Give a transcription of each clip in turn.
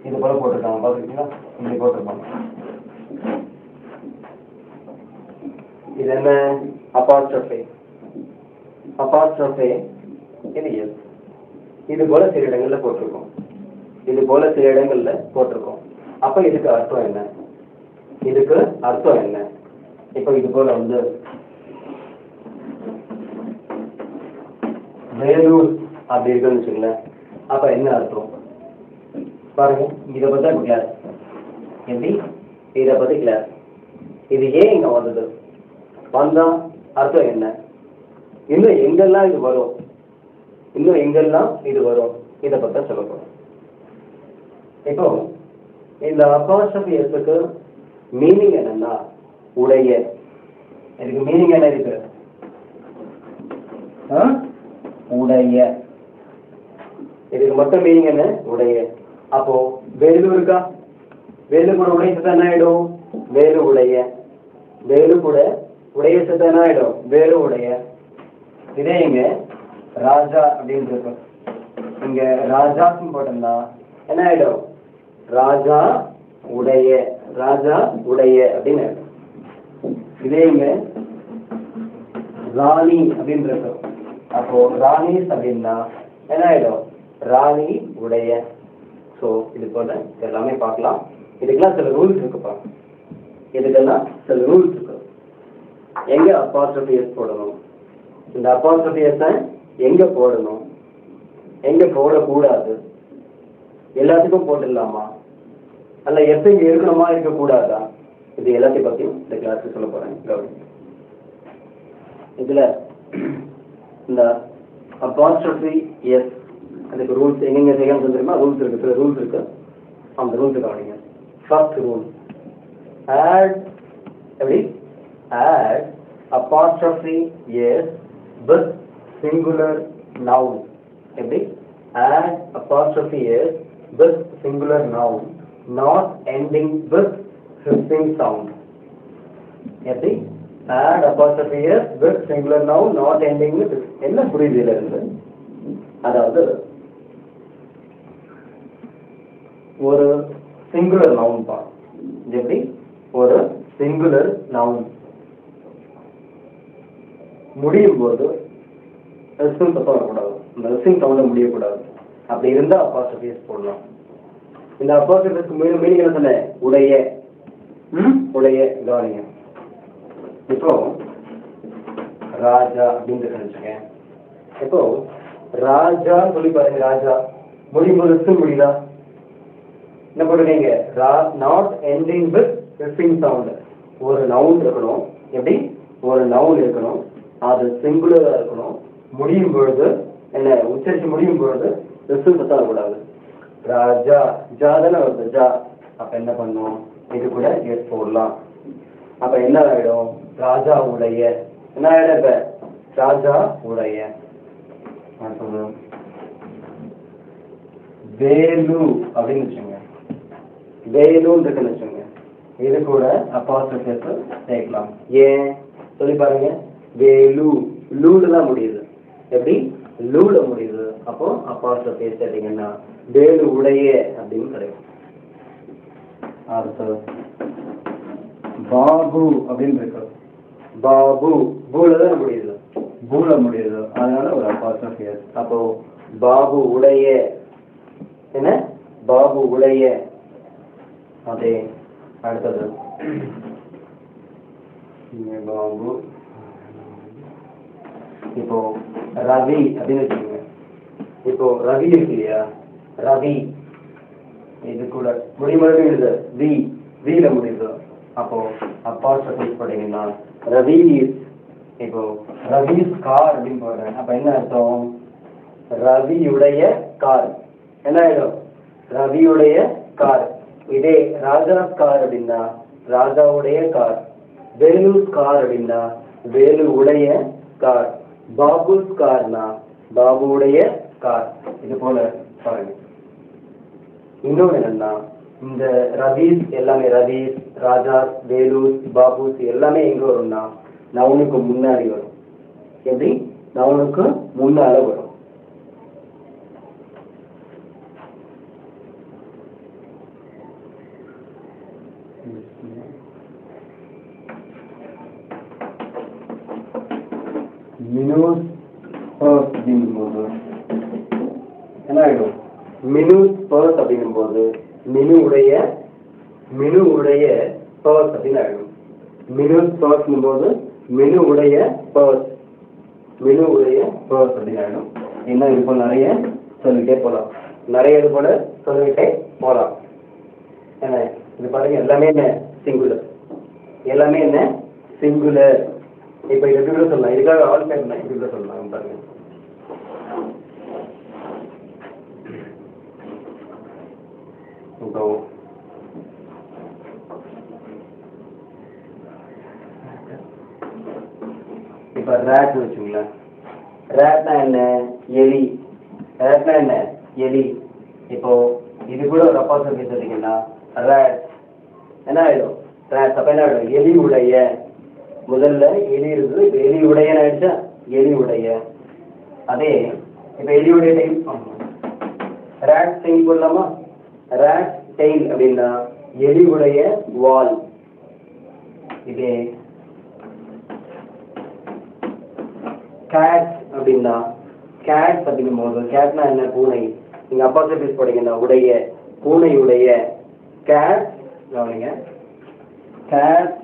இது போல போட்டிருக்காங்க, பார்த்துருக்கீங்களா? இப்படி போட்டிருப்பாங்க. இது என்ன? அப்பாஸ்ட்ரோஃபே. அப்பாஸ்ட்ரோஃபே இது எஸ். இது போல சில இடங்கள்ல போட்டிருக்கோம். இது போல சில இடங்கள்ல போட்டிருக்கோம். அப்ப இதுக்கு அர்த்தம் என்ன? இதுக்கு அர்த்தம் என்ன? இப்ப இது போல வந்து வேலூர் அப்படி இருக்குன்னு வச்சுக்கல, அப்ப என்ன அர்த்தம் பாருங்க. இதை பத்தி கிளாஸ் எப்படி, இதை பத்தி கிளாஸ். இது ஏன் இங்க வந்தது, வந்தா அர்த்தம் என்ன, இன்னும் எங்கெல்லாம் இது வரும், இன்னும் எங்கெல்லாம் இது வரும், இதை பத்தி சொல்ல போறோம். இப்போ இந்த அப்போஸ்ட்ரோபி எஸ்க்கு மீனிங் என்னன்னா உடைய. இதுக்கு மீனிங் என்ன இருக்கு? உடைய. இதுக்கு மட்டும் மீனிங் என்ன? உடைய. அப்போ வேலு இருக்கா? வேலு கூட உடைய சேர்த்தா என்ன ஆயிடும்? வேலு உடைய. வேலு கூட உடைய சேர்த்தா என்ன ஆயிடும்? வேலு உடைய. இதே இங்க ராஜா அப்படின்னு இருக்கு. இங்க ராஜான்னு போட்டோம்னா என்ன ஆயிடும்? ராஜா உடைய. ராஜா உடைய அப்படின்னு ஆயிடும். இதே இங்க ராணி அப்படின்னு இருக்கு. அப்போ ராணிஸ் அப்படின்னா என்ன ஆயிடும்? ராணி உடைய. ஸோ இது போல எல்லாமே பார்க்கலாம். இதுக்கெல்லாம் சில ரூல்ஸ் இருக்குப்பா. இதுக்கெல்லாம் சில ரூல்ஸ் இருக்கு. எங்க அப்போஸ்ட்ரோபி எஸ் போடணும், இந்த அப்போஸ்ட்ரோபி எஸ் எங்க போடணும், எங்க போடக்கூடாது, எல்லாத்துக்கும் போட்டுடலாமா, அல்ல எஸ் இங்க இருக்கணுமா இருக்கக்கூடாதா, இது எல்லாத்தையும் பத்தியும் இந்த கிளாஸ் சொல்ல போறேன். இதுல இந்த அப்போஸ்ட்ரோபி எஸ் அதுக்கு ரூல்ஸ் எங்கெங்க செய்யணும் தெரியுமா? ரூல்ஸ் இருக்கு, சில ரூல்ஸ் இருக்கு. அந்த ரூல்ஸ் கவனிங்க. ஃபர்ஸ்ட் ரூல், ஆட் எப்படி add apostrophe S with singular noun. எப்படி add apostrophe S with singular noun not ending with hissing sound. எப்படி add apostrophe s with singular noun not ending with. என்ன புரியுது இதுல இருந்து? அதாவது ஒரு சிங்குலர் நவுன் பா. எப்படி ஒரு சிங்குலர் நவுன் முடியும் போது எஸ்ஸும் சத்தம் வரக்கூடாது, இந்த எஸ்ஸிங் சவுண்ட முடியக்கூடாது. அப்படி இருந்தா apostrophe s போடலாம். இந்த apostrophe s மீனிங் என்ன சொன்ன? உடைய. உடைய. கவனிங்க. இப்போ ராஜா அப்படின்னு நினைச்சுக்கேன். இப்போ ராஜா சொல்லி பாருங்க. ராஜா முடியும் போது முடியுதா? என்ன பண்ணுறீங்க? Not ending with hissing sound. ஒரு நவுன் இருக்கணும். எப்படி ஒரு நவுன் இருக்கணும், அது சிங்குலரா இருக்கணும். முடியும் பொழுது என்ன உச்சரிச்சு முடியும் பொழுது ஹிஸ்ஸிங் சத்தம் வரக்கூடாது. ராஜா ஜா தானே வருது, ஜா. அப்ப என்ன பண்ணும்? இது கூட எஸ் போடலாம். அப்ப என்ன ஆயிடும்? ராஜா உடைய. என்ன ஆயிடும்? இப்ப ராஜா உடைய. வேலு அப்படின்னு வச்சுங்க. வேலுன்னு இருக்குன்னு வச்சுங்க. இது கூட அப்போஸ்ட்ரோபி எஸ் சேர்க்கலாம். ஏன் சொல்லி பாருங்க. வேலு லூல தான் முடியுது. எப்படி லூல முடியுது. அப்போ அப்போஸ்ட்ரோபி எஸ் சேர்த்தீங்கன்னா வேலு உடைய அப்படின்னு கிடைக்கும். அடுத்து பாபு அப்படின்னு இருக்கு. பாபு பூல தான் முடியுது, பூல முடியுது. அதனால ஒரு அப்போஸ்ட்ரோபி எஸ். அப்போ பாபு உடைய. என்ன? பாபு உடைய. அதே அடுத்தது பாபு. இப்போ ரவி அப்படின்னு வச்சுக்கோங்க. இப்போ ரவி இருக்கு இல்லையா? ரவி இது கூட முடிமொழி வி வீல முடியுது. அப்போ அப்போஸ்ட்ரோபி போட்டீங்கன்னா ரவி. இப்போ ரவிஸ் கார் அப்படின்னு போடுறேன். அப்ப என்ன அர்த்தம்? ரவியுடைய கார். என்ன ஆயிடும்? ரவியுடைய கார். இதே ராஜா கார் அப்படின்னா ராஜாவுடைய கார். வேலு கார் அப்படின்னா வேலு உடைய கார். பாபு கார்னா பாபுடைய கார். இது போல பாருங்க. இன்னொன்று என்னன்னா, இந்த ரவீஸ் எல்லாமே ரவீஸ், ராஜாஸ், வேலூஸ், பாபுஸ் எல்லாமே எங்க வரும்னா நவுனுக்கு முன்னாடி வரும். எப்படி நவுனுக்கு முன்னால வரும். மினூஸ் பர்ஸ் அப்படிங்கும்போது என்ன ஆகிடும்? மினூஸ் பர்ஸ் அப்படிங்கும்போது மினுவுடைய பர்ஸ் அப்படின்னு ஆகிடும். மினூஸ் பர்ஸ்ங்கும் போது மினுவுடைய பர்ஸ் அப்படின்னு ஆகிடும். இன்னும் இது போல நிறைய சொல்லிக்கிட்டே போகலாம். என்ன இது பாருங்க, எல்லாமே என்ன சிங்குலர். இப்ப இது எப்படி கூட சொல்லலாம், இதுக்காக ஆல் பேர் இப்படி கூட சொல்லலாம் பாருங்க. இப்போ ரேட் வச்சுங்களேன். ரேட்னா என்ன? எலி. இப்போ இது கூட ஒரு அப்பாசிட்டிவ் வச்சுட்டீங்கன்னா ரேட் என்ன ஆயிடும்? ரேட். அப்ப என்ன ஆயிடும்? எலியுடைய. முதல்ல எலி இருந்தது, இப்ப எலியுடைய ஆயிடுச்சா? எலியுடைய. அதே இப்ப எலியுடைய டைம் ரேட் டெயில் போடலாமா? ரேட் டெயில் அப்படின்னா எலியுடைய வால். இதே கேட் அப்படின்னா கேட் அப்படிங்கும் போது கேட்னா என்ன? பூனை. நீங்க அப்பாசிட்டிவ் போட்டீங்கன்னா உடைய, பூனையுடைய. கேட் கவனிங்க, கேட்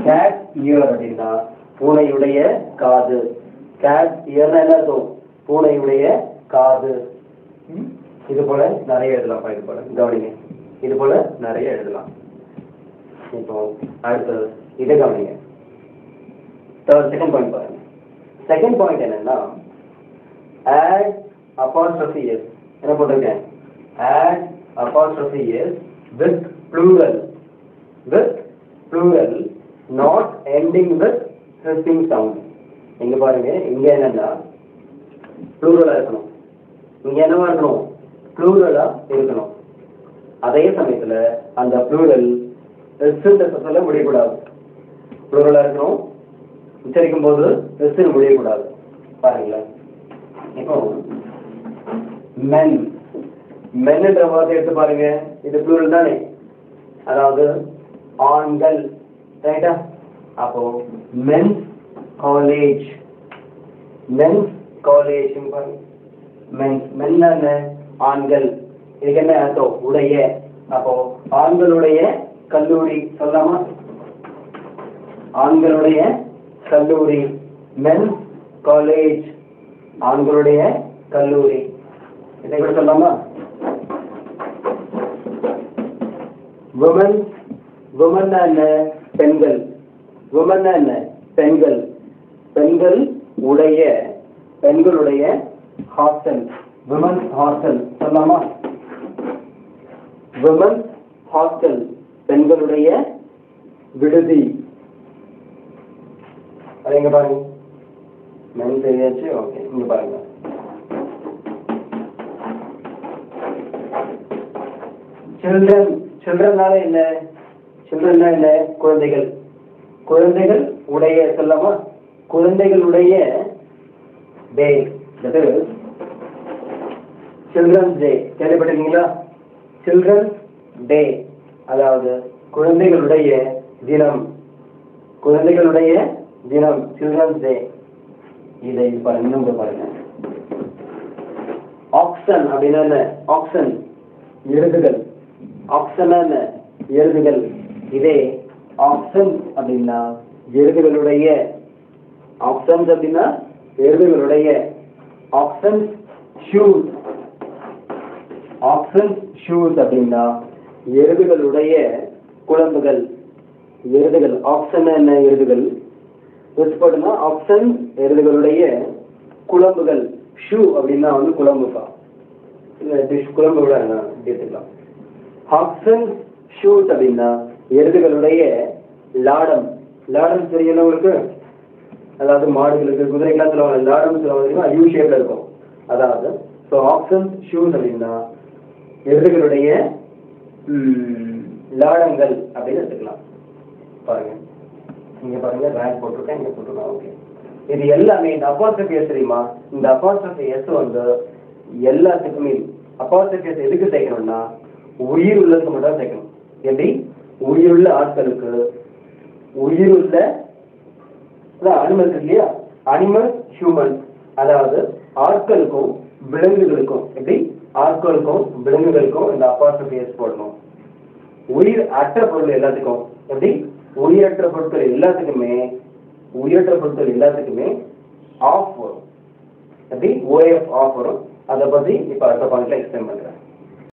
கேட் இயர் அப்படின்னா பூனையுடைய காது. கேட் இயர்னா என்ன அர்த்தம்? பூனையுடைய காது. இது போல நிறைய எழுதலாம். இது போல கவனிங்க, இது போல நிறைய எழுதலாம். இப்போ அடுத்தது இதை கவனிங்க. செகண்ட் பாயிண்ட் பாருங்க. செகண்ட் பாயிண்ட் என்னன்னா add apostrophe s. என்ன போட்டிருக்கேன்? add apostrophe s with plural not ending with hissing sound. இங்க பாருங்க, இங்க என்னன்னா ப்ளூரலா இருக்கணும். இங்க என்னவா இருக்கணும்? ப்ளூரலா இருக்கணும். அதே சமயத்துல அந்த ப்ளூரல் சொல்ல முடியக்கூடாது. ப்ளூரலா இருக்கணும், உச்சரிக்கும் போது எஸ் முடியக்கூடாது. பாருங்களேன், இப்போ மென் என்ற வார்த்தை எடுத்து பாருங்க. இது ப்ளூரல் தானே, அதாவது ஆண்கள். ரைட்டா? அப்போ மென்ஸ் காலேஜ் பாருங்க. மென் என்ன? ஆண்கள். இதுக்கு என்ன அர்த்தம்? உடைய. அப்போ ஆண்களுடைய கல்லூரி சொல்லலாமா? ஆண்களுடைய கல்லூரி. மென்ஸ் காலேஜ், ஆண்களுடைய கல்லூரி. இதை கூட சொல்லலாமா? women என்ன? பெண்கள். women என்ன? பெண்கள். பெண்கள் உடைய, பெண்களுடைய ஹாஸ்டல். women's hostel சொல்லலாமா? women's hostel, பெண்களுடைய விடுதி. அது எங்க பாருங்க, மென் தெரியாச்சு. ஓகே, இங்க பாருங்க. சில்ட்ரன்னால என்ன? சில்ட்ரன்னா என்ன? குழந்தைகள். குழந்தைகள் உடைய சொல்லலாமா? குழந்தைகளுடைய day, that is children's day. கேள்விப்பட்டிருக்கீங்களா? சில்ட்ரன்ஸ் டே அதாவது குழந்தைகளுடைய தினம். குழந்தைகளுடைய தினம், சில்ட்ரன்ஸ் டே. இதை பாருங்க, இன்னும் பாருங்க. ஆக்சன் அப்படின்னா என்ன? ஆக்சன் எருதுகள். ஆக்சன் என்ன? எருதுகள். இதே ஆக்சன் அப்படின்னா எருதுகளுடைய. ஆக்சன்ஸ் அப்படின்னா எருதுகளுடைய. Oxen shoes. ஆக்சன் ஷூஸ் அப்படின்னா எருதுகளுடைய குழம்புகள். எருதுகள். ஆக்சன் என்ன? எருதுகள். ஆப்ஷன் எருதுகளுடைய குழம்புகள். ஷூ அப்படின்னா வந்து குழம்புப்பா, குழம்பு விட எடுத்துக்கலாம். ஆப்ஷன் ஷூஸ் அப்படின்னா எருதுகளுடைய லாடம். லாடம் தெரியல உங்களுக்கு? அதாவது மாடுகளுக்கு, குதிரைக்கெல்லாம் சொல்லுவாங்க லாடம் சொல்லுவாங்க, யூ ஷேப்ல இருக்கும். அதாவது ஆப்ஷன் ஷூஸ் அப்படின்னா எருதுகளுடைய லாடங்கள் அப்படின்னு எடுத்துக்கலாம். பாருங்க, இங்க பாருங்க, ரேங்க் போட்டிருக்கேன், இங்க போட்டிருக்கேன். ஓகே, இது எல்லாமே இந்த அப்பாஸ்ட்ரோபி எஸ் தெரியுமா? இந்த அப்பாஸ்ட்ரோபி எஸ் வந்து எல்லாத்துக்குமே அப்பாஸ்ட்ரோபி எஸ் எதுக்கு சேர்க்கணும்னா உயிர் உள்ளதுக்கு மட்டும் சேர்க்கணும். எப்படி? உயிருள்ள ஆட்களுக்கு உயிருள்ள அனிமல்ஸ் இல்லையா, அனிமல் ஹியூமன், அதாவது ஆட்களுக்கும் விலங்குகளுக்கும், எப்படி ஆட்களுக்கும் விலங்குகளுக்கும் இந்த அப்பாஸ்ட்ரோபி எஸ் போடணும். உயிர் அற்ற பொருள் எல்லாத்துக்கும், எப்படி உயிரற்ற பொருட்கள் எல்லாத்துக்குமே ஆஃப் வரும், எப்படி ஓஎஃப் ஆஃப் வரும். அதை பத்தி இப்ப அடுத்த பாயிண்ட்ல எக்ஸ்பிளைன் பண்றேன்.